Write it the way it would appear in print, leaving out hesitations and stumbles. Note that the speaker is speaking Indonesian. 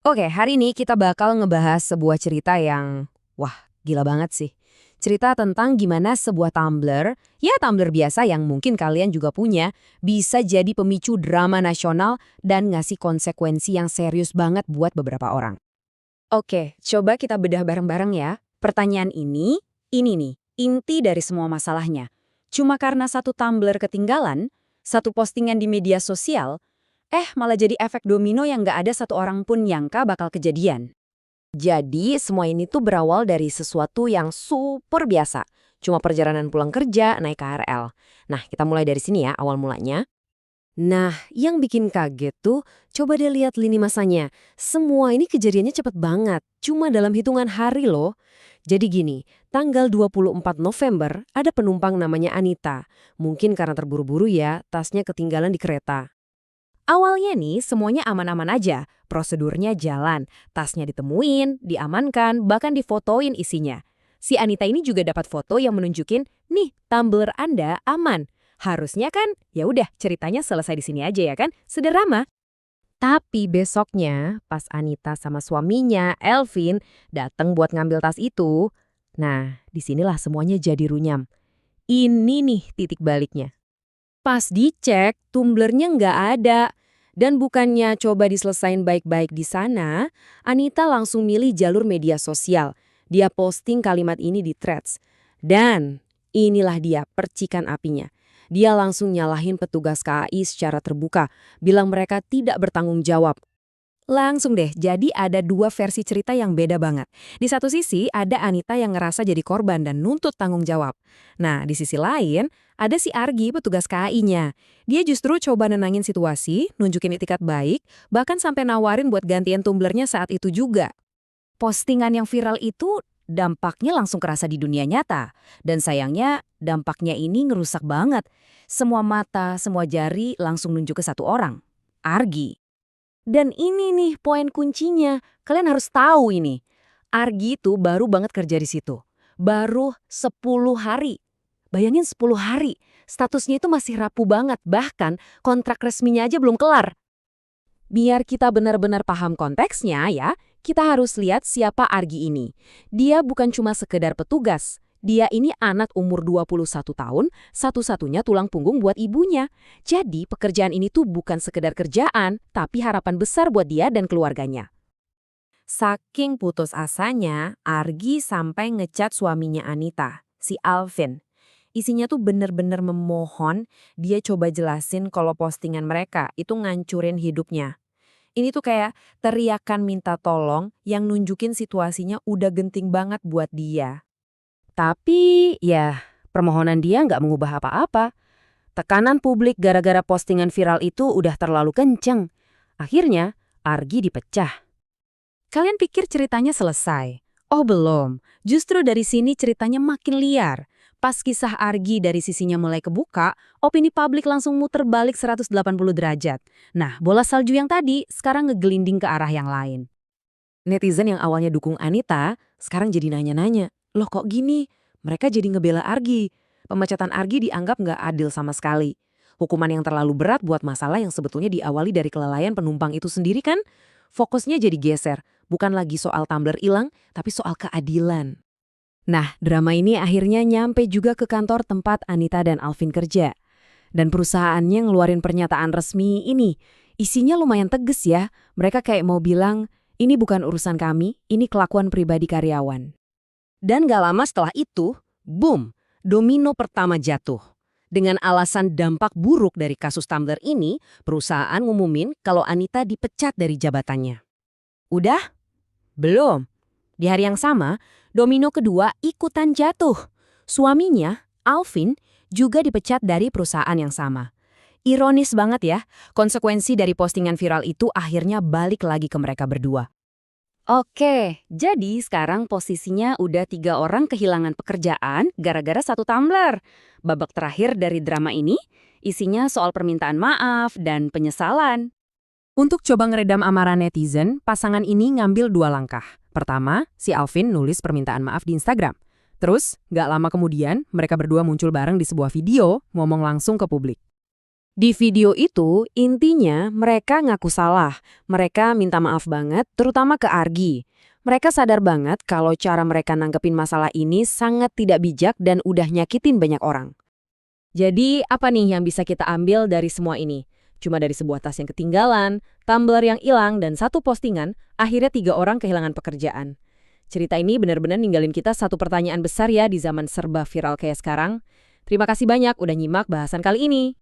Oke, hari ini kita bakal ngebahas sebuah cerita yang, wah, gila banget sih. Cerita tentang gimana sebuah tumbler, ya tumbler biasa yang mungkin kalian juga punya, bisa jadi pemicu drama nasional dan ngasih konsekuensi yang serius banget buat beberapa orang. Oke, coba kita bedah bareng-bareng ya. Pertanyaan ini nih, inti dari semua masalahnya. Cuma karena satu tumbler ketinggalan, satu postingan di media sosial, malah jadi efek domino yang nggak ada satu orang pun nyangka bakal kejadian. Jadi semua ini tuh berawal dari sesuatu yang super biasa. Cuma perjalanan pulang kerja naik KRL. Nah, kita mulai dari sini ya awal mulanya. Nah, yang bikin kaget tuh, coba deh lihat lini masanya. Semua ini kejadiannya cepet banget, cuma dalam hitungan hari loh. Jadi gini, tanggal 24 November ada penumpang namanya Anita. Mungkin karena terburu-buru ya, tasnya ketinggalan di kereta. Awalnya nih semuanya aman-aman aja, prosedurnya jalan, tasnya ditemuin, diamankan, bahkan difotoin isinya. Si Anita ini juga dapat foto yang menunjukin, nih tumbler Anda aman. Harusnya kan, ya udah ceritanya selesai di sini aja ya kan, sederhana. Tapi besoknya, pas Anita sama suaminya, Elvin, datang buat ngambil tas itu, nah disinilah semuanya jadi runyam. Ini nih titik baliknya. Pas dicek, tumblernya nggak ada. Dan bukannya coba diselesain baik-baik di sana, Anita langsung milih jalur media sosial. Dia posting kalimat ini di Threads. Dan inilah dia percikan apinya. Dia langsung nyalahin petugas KAI secara terbuka, bilang mereka tidak bertanggung jawab. Langsung deh, jadi ada dua versi cerita yang beda banget. Di satu sisi, ada Anita yang ngerasa jadi korban dan nuntut tanggung jawab. Nah, di sisi lain, ada si Argi, petugas KAI-nya. Dia justru coba nenangin situasi, nunjukin itikat baik, bahkan sampai nawarin buat gantian tumblernya saat itu juga. Postingan yang viral itu dampaknya langsung kerasa di dunia nyata. Dan sayangnya, dampaknya ini ngerusak banget. Semua mata, semua jari langsung nunjuk ke satu orang, Argi. Dan ini nih poin kuncinya, kalian harus tahu ini. Argi itu baru banget kerja di situ. Baru 10 hari. Bayangin 10 hari, statusnya itu masih rapuh banget, bahkan kontrak resminya aja belum kelar. Biar kita benar-benar paham konteksnya ya, kita harus lihat siapa Argi ini. Dia bukan cuma sekedar petugas. Dia ini anak umur 21 tahun, satu-satunya tulang punggung buat ibunya. Jadi pekerjaan ini tuh bukan sekedar kerjaan, tapi harapan besar buat dia dan keluarganya. Saking putus asanya, Argi sampai ngecat suaminya Anita, si Alvin. Isinya tuh bener-bener memohon, dia coba jelasin kalau postingan mereka itu ngancurin hidupnya. Ini tuh kayak teriakan minta tolong yang nunjukin situasinya udah genting banget buat dia. Tapi ya, permohonan dia nggak mengubah apa-apa. Tekanan publik gara-gara postingan viral itu udah terlalu kenceng. Akhirnya, Argi dipecah. Kalian pikir ceritanya selesai? Oh belum, justru dari sini ceritanya makin liar. Pas kisah Argi dari sisinya mulai kebuka, opini publik langsung muter balik 180 derajat. Nah, bola salju yang tadi sekarang ngegelinding ke arah yang lain. Netizen yang awalnya dukung Anita, sekarang jadi nanya-nanya, loh kok gini? Mereka jadi ngebela Argi. Pemecatan Argi dianggap nggak adil sama sekali. Hukuman yang terlalu berat buat masalah yang sebetulnya diawali dari kelalaian penumpang itu sendiri kan? Fokusnya jadi geser, bukan lagi soal tumbler hilang, tapi soal keadilan. Nah, drama ini akhirnya nyampe juga ke kantor tempat Anita dan Alvin kerja. Dan perusahaannya ngeluarin pernyataan resmi ini. Isinya lumayan tegas ya, mereka kayak mau bilang, ini bukan urusan kami, ini kelakuan pribadi karyawan. Dan gak lama setelah itu, boom, domino pertama jatuh. Dengan alasan dampak buruk dari kasus tumbler ini, perusahaan ngumumin kalau Anita dipecat dari jabatannya. Udah? Belum. Di hari yang sama, domino kedua ikutan jatuh. Suaminya, Alvin, juga dipecat dari perusahaan yang sama. Ironis banget ya, konsekuensi dari postingan viral itu akhirnya balik lagi ke mereka berdua. Oke, jadi sekarang posisinya udah 3 orang kehilangan pekerjaan gara-gara satu tumbler. Babak terakhir dari drama ini, isinya soal permintaan maaf dan penyesalan. Untuk coba ngeredam amarah netizen, pasangan ini ngambil 2 langkah. Pertama, si Alvin nulis permintaan maaf di Instagram. Terus, gak lama kemudian, mereka berdua muncul bareng di sebuah video, ngomong langsung ke publik. Di video itu, intinya mereka ngaku salah. Mereka minta maaf banget, terutama ke Argi. Mereka sadar banget kalau cara mereka nanggepin masalah ini sangat tidak bijak dan udah nyakitin banyak orang. Jadi, apa nih yang bisa kita ambil dari semua ini? Cuma dari sebuah tas yang ketinggalan, tumbler yang hilang, dan satu postingan, akhirnya 3 orang kehilangan pekerjaan. Cerita ini benar-benar ninggalin kita satu pertanyaan besar ya di zaman serba viral kayak sekarang. Terima kasih banyak udah nyimak bahasan kali ini.